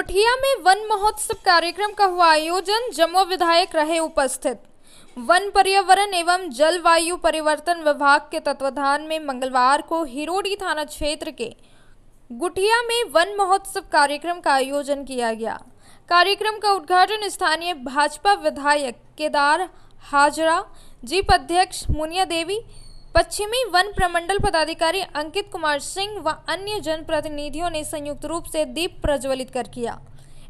गुठिया में वन महोत्सव कार्यक्रम का हुआ आयोजन। जमुआ विधायक रहे उपस्थित। वन पर्यावरण एवं जलवायु परिवर्तन विभाग के तत्वाधान में मंगलवार को हिरोडी थाना क्षेत्र के गुठिया में वन महोत्सव कार्यक्रम का आयोजन किया गया। कार्यक्रम का उद्घाटन स्थानीय भाजपा विधायक केदार हाजरा, जीप अध्यक्ष मुनिया देवी, पश्चिमी वन प्रमंडल पदाधिकारी अंकित कुमार सिंह व अन्य जनप्रतिनिधियों ने संयुक्त रूप से दीप प्रज्वलित कर किया।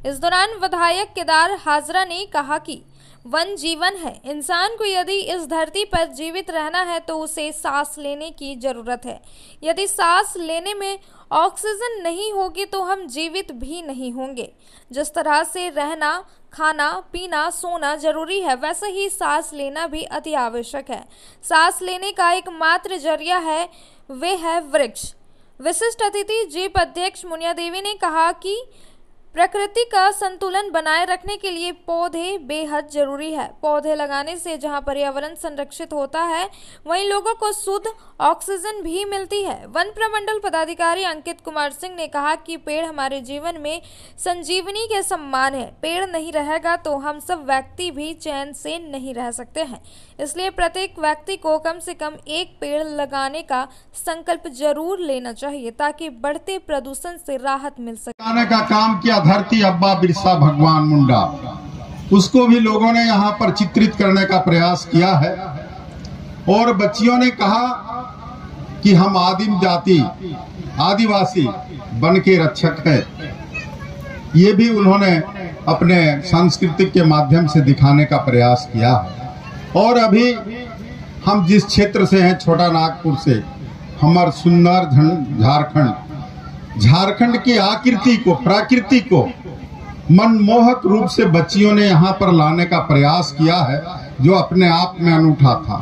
इस दौरान विधायक केदार हाजरा ने कहा कि वन जीवन है। इंसान को यदि इस धरती पर जीवित रहना है तो उसे सांस लेने की जरूरत है। यदि सांस लेने में ऑक्सीजन नहीं होगी तो हम जीवित भी नहीं होंगे। जिस तरह से रहना, खाना, पीना, सोना जरूरी है, वैसे ही सांस लेना भी अति आवश्यक है। सांस लेने का एकमात्र जरिया है, वे है वृक्ष। विशिष्ट अतिथि जीप अध्यक्ष मुनिया देवी ने कहा कि प्रकृति का संतुलन बनाए रखने के लिए पौधे बेहद जरूरी है। पौधे लगाने से जहां पर्यावरण संरक्षित होता है, वहीं लोगों को शुद्ध ऑक्सीजन भी मिलती है। वन प्रमंडल पदाधिकारी अंकित कुमार सिंह ने कहा कि पेड़ हमारे जीवन में संजीवनी के समान है। पेड़ नहीं रहेगा तो हम सब व्यक्ति भी चैन से नहीं रह सकते हैं। इसलिए प्रत्येक व्यक्ति को कम से कम एक पेड़ लगाने का संकल्प जरूर लेना चाहिए ताकि बढ़ते प्रदूषण से राहत मिल सके। का काम किया धरती अब्बा बिरसा भगवान मुंडा, उसको भी लोगों ने यहाँ पर चित्रित करने का प्रयास किया है। और बच्चियों ने कहा कि हम आदिम जाति, आदिवासी वन के रक्षक है। ये भी उन्होंने अपने सांस्कृतिक के माध्यम से दिखाने का प्रयास किया है। और अभी हम जिस क्षेत्र से हैं, छोटा नागपुर से, हमार सुंदर झारखंड की आकृति को, प्रकृति को मनमोहक रूप से बच्चियों ने यहाँ पर लाने का प्रयास किया है, जो अपने आप में अनूठा था।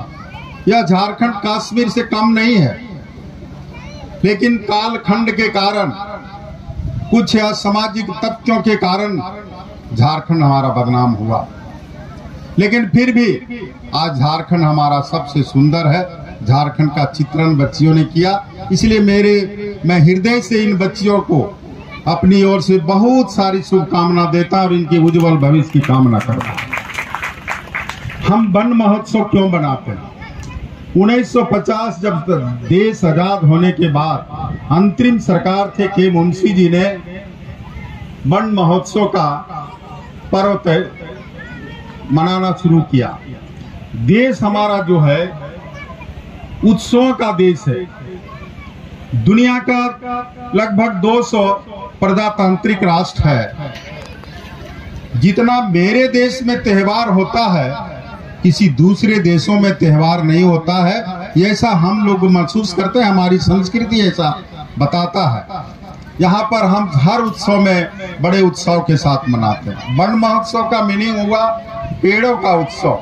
यह झारखंड कश्मीर से कम नहीं है, लेकिन कालखंड के कारण, कुछ असामाजिक तत्वों के कारण झारखंड हमारा बदनाम हुआ। लेकिन फिर भी आज झारखंड हमारा सबसे सुंदर है। झारखंड का चित्रण बच्चियों ने किया। इसलिए मैं हृदय से इन बच्चियों को अपनी ओर से बहुत सारी शुभकामना देता और इनके उज्जवल भविष्य की कामना करता। हम वन महोत्सव क्यों बनाते हैं? 1950 जब देश आजाद होने के बाद अंतरिम सरकार थे के मुंशी जी ने वन महोत्सव का पर्व मनाना शुरू किया। देश हमारा जो है उत्सवों का देश है। दुनिया का लगभग 200 प्रजातांत्रिक राष्ट्र है। जितना मेरे देश में त्योहार होता है, किसी दूसरे देशों में त्योहार नहीं होता है। ऐसा हम लोग महसूस करते हैं, हमारी संस्कृति ऐसा बताता है। यहाँ पर हम हर उत्सव में बड़े उत्सव के साथ मनाते हैं। वन महोत्सव का मीनिंग हुआ पेड़ों का उत्सव।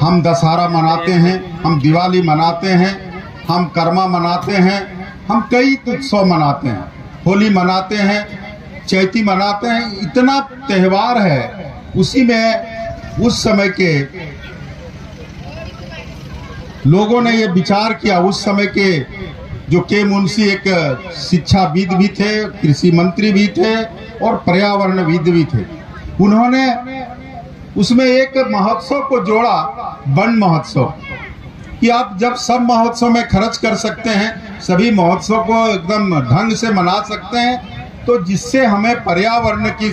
हम दशहरा मनाते हैं, हम दिवाली मनाते हैं, हम कर्मा मनाते हैं, हम कई उत्सव मनाते हैं, होली मनाते हैं, चैती मनाते हैं। इतना त्योहार है। उसी में उस समय के लोगों ने ये विचार किया। उस समय के जो के मुंशी एक शिक्षाविद भी थे, कृषि मंत्री भी थे और पर्यावरणविद भी थे। उन्होंने उसमें एक महोत्सव को जोड़ा, वन महोत्सव, कि आप जब सब महोत्सव में खर्च कर सकते हैं, सभी महोत्सव को एकदम ढंग से मना सकते हैं, तो जिससे हमें पर्यावरण की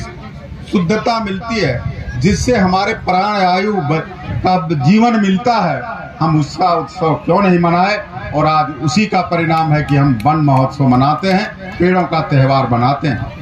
शुद्धता मिलती है, जिससे हमारे प्राण आयु का जीवन मिलता है, हम उसका उत्सव क्यों नहीं मनाए। और आज उसी का परिणाम है कि हम वन महोत्सव मनाते हैं, पेड़ों का त्योहार मनाते हैं।